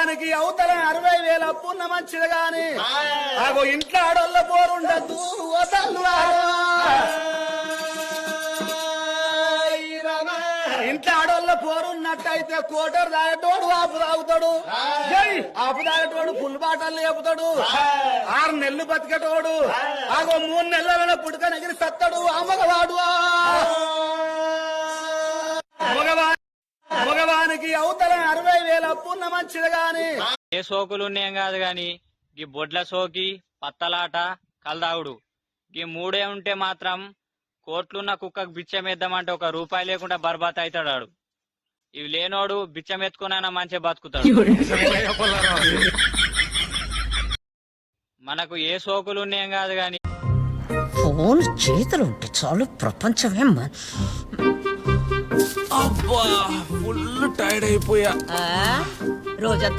మగవానికి అవతల 60,000 అప్పున్న మంచిది గాని ఆగో ఇంట్లో ఆడోళ్ళ పోరుండద్దు ఇంట్లో ఆడోళ్ళ పోరున్నట్టయితే కోటర్ తాగేటోడు ఆపు తాగుతాడు ఆపు తాగేటోడు ఫుల్ బాటలు లేపుతాడు 6 నెలలు బతికేటోడు ఆగో 3 నెలల పుడక నెగిరి సత్తాడు ఆ మగవాడు మగవానికి అవతల 60,000 అప్పున్న మంచిది గాని ఏ సోకులున్నాయం కాదు గాని ఈ బొడ్ల సోకి పత్తలాట కలదావుడు ఈ మూడే ఉంటే మాత్రం కోట్లున్న కుక్కకు బిచ్చమేద్దామంటే 1 రూపాయి లేకుండా బర్బాత్ అవుతాడు. ఇవి లేనోడు బిచ్చమెత్తుకునైనా మంచిగా బతుకుతాడు. మనకు ఏ సోకులున్నాయం కాదు గాని ఫోన్ చేతులు ఉంటే చాలు ప్రపంచమే అబ్బా ఫుల్ టైర్డ్ అయిపోయా. రోజంతా